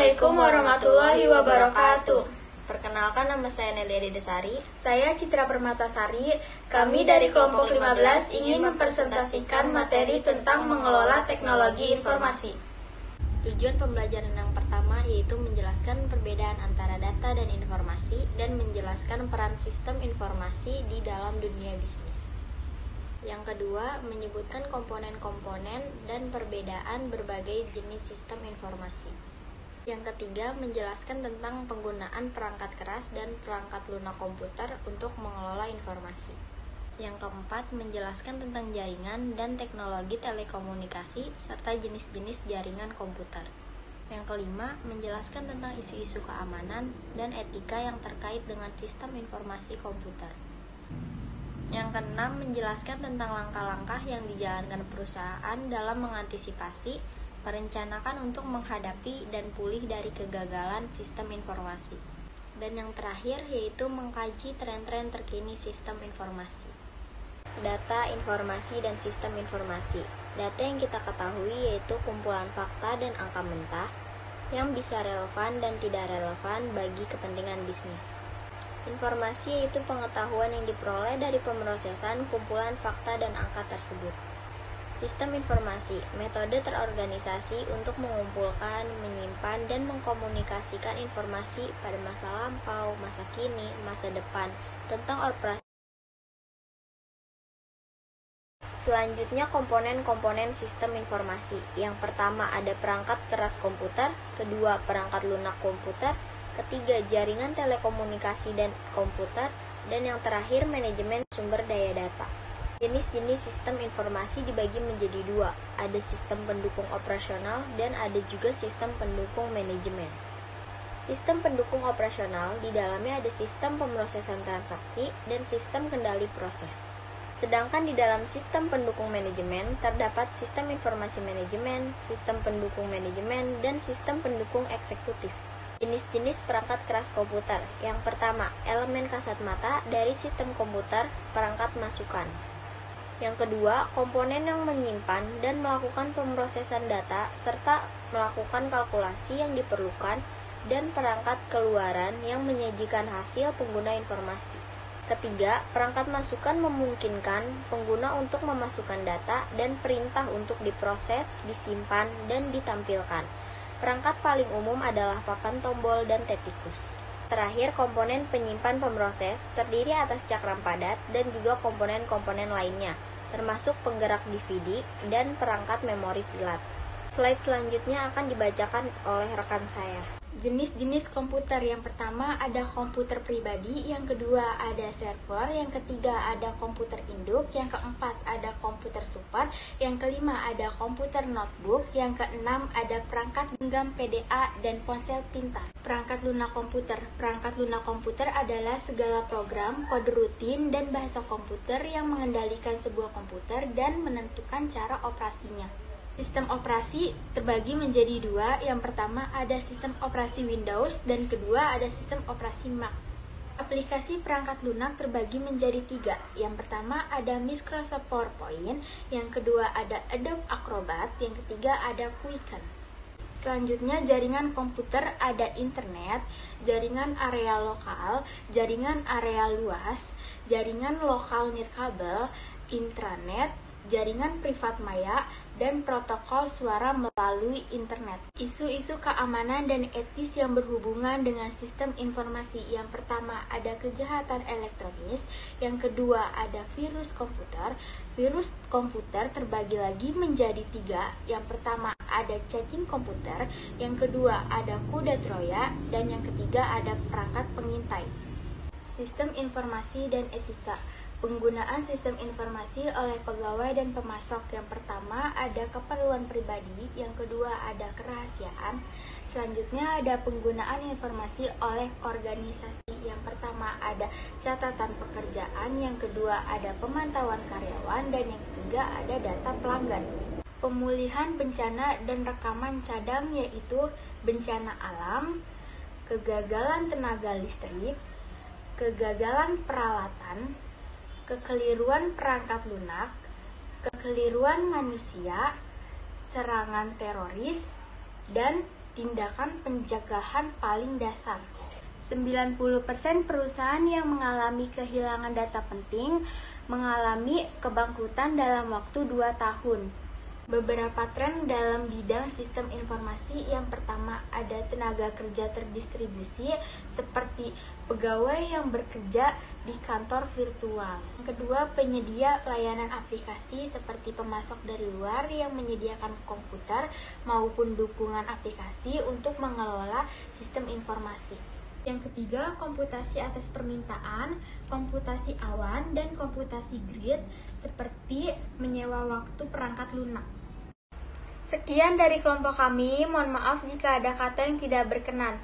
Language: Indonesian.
Assalamualaikum warahmatullahi wabarakatuh. Perkenalkan, nama saya Nelia Desari. Saya Citra Permatasari. Kami dari kelompok 15 ingin mempresentasikan materi tentang mengelola teknologi informasi. Tujuan pembelajaran yang pertama yaitu menjelaskan perbedaan antara data dan informasi dan menjelaskan peran sistem informasi di dalam dunia bisnis. Yang kedua, menyebutkan komponen-komponen dan perbedaan berbagai jenis sistem informasi. Yang ketiga, menjelaskan tentang penggunaan perangkat keras dan perangkat lunak komputer untuk mengelola informasi. Yang keempat, menjelaskan tentang jaringan dan teknologi telekomunikasi serta jenis-jenis jaringan komputer. Yang kelima, menjelaskan tentang isu-isu keamanan dan etika yang terkait dengan sistem informasi komputer. Yang keenam, menjelaskan tentang langkah-langkah yang dijalankan perusahaan dalam mengantisipasi, merencanakan untuk menghadapi dan pulih dari kegagalan sistem informasi. Dan yang terakhir yaitu mengkaji tren-tren terkini sistem informasi. Data, informasi, dan sistem informasi. Data yang kita ketahui yaitu kumpulan fakta dan angka mentah yang bisa relevan dan tidak relevan bagi kepentingan bisnis. Informasi yaitu pengetahuan yang diperoleh dari pemrosesan kumpulan fakta dan angka tersebut. Sistem informasi, metode terorganisasi untuk mengumpulkan, menyimpan, dan mengkomunikasikan informasi pada masa lampau, masa kini, masa depan, tentang operasi. Selanjutnya, komponen-komponen sistem informasi. Yang pertama ada perangkat keras komputer, kedua perangkat lunak komputer, ketiga jaringan telekomunikasi dan komputer, dan yang terakhir manajemen sumber daya data. Jenis-jenis sistem informasi dibagi menjadi dua, ada sistem pendukung operasional dan ada juga sistem pendukung manajemen. Sistem pendukung operasional di dalamnya ada sistem pemrosesan transaksi dan sistem kendali proses. Sedangkan di dalam sistem pendukung manajemen terdapat sistem informasi manajemen, sistem pendukung manajemen, dan sistem pendukung eksekutif. Jenis-jenis perangkat keras komputer. Yang pertama, elemen kasat mata dari sistem komputer, perangkat masukan. Yang kedua, komponen yang menyimpan dan melakukan pemrosesan data serta melakukan kalkulasi yang diperlukan dan perangkat keluaran yang menyajikan hasil pengguna informasi. Ketiga, perangkat masukan memungkinkan pengguna untuk memasukkan data dan perintah untuk diproses, disimpan, dan ditampilkan. Perangkat paling umum adalah papan tombol dan tetikus. Terakhir, komponen penyimpan pemroses terdiri atas cakram padat dan juga komponen-komponen lainnya, termasuk penggerak DVD dan perangkat memori kilat. Slide selanjutnya akan dibacakan oleh rekan saya. Jenis-jenis komputer. Yang pertama ada komputer pribadi, yang kedua ada server, yang ketiga ada komputer induk, yang keempat ada komputer support, yang kelima ada komputer notebook, yang keenam ada perangkat genggam PDA dan ponsel pintar. Perangkat lunak komputer. Perangkat lunak komputer adalah segala program, kode rutin, dan bahasa komputer yang mengendalikan sebuah komputer dan menentukan cara operasinya. Sistem operasi terbagi menjadi dua. Yang pertama ada sistem operasi Windows dan kedua ada sistem operasi Mac. Aplikasi perangkat lunak terbagi menjadi tiga. Yang pertama ada Microsoft PowerPoint, yang kedua ada Adobe Acrobat, yang ketiga ada Quicken. Selanjutnya jaringan komputer ada internet, jaringan area lokal, jaringan area luas, jaringan lokal nirkabel, intranet, jaringan privat maya, dan protokol suara melalui internet. Isu-isu keamanan dan etis yang berhubungan dengan sistem informasi. Yang pertama ada kejahatan elektronis, yang kedua ada virus komputer. Virus komputer terbagi lagi menjadi tiga. Yang pertama ada cacing komputer, yang kedua ada kuda Troya, dan yang ketiga ada perangkat pengintai. Sistem informasi dan etika. Penggunaan sistem informasi oleh pegawai dan pemasok. Yang pertama ada keperluan pribadi, yang kedua ada kerahasiaan, selanjutnya ada penggunaan informasi oleh organisasi. Yang pertama ada catatan pekerjaan, yang kedua ada pemantauan karyawan, dan yang ketiga ada data pelanggan. Pemulihan bencana dan rekaman cadang yaitu bencana alam, kegagalan tenaga listrik, kegagalan peralatan, kekeliruan perangkat lunak, kekeliruan manusia, serangan teroris, dan tindakan pencegahan paling dasar. 90% perusahaan yang mengalami kehilangan data penting mengalami kebangkrutan dalam waktu 2 tahun. Beberapa tren dalam bidang sistem informasi, yang pertama ada tenaga kerja terdistribusi seperti pegawai yang bekerja di kantor virtual. Yang kedua, penyedia layanan aplikasi seperti pemasok dari luar yang menyediakan komputer maupun dukungan aplikasi untuk mengelola sistem informasi. Yang ketiga, komputasi atas permintaan, komputasi awan, dan komputasi grid seperti menyewa waktu perangkat lunak. Sekian dari kelompok kami, mohon maaf jika ada kata yang tidak berkenan.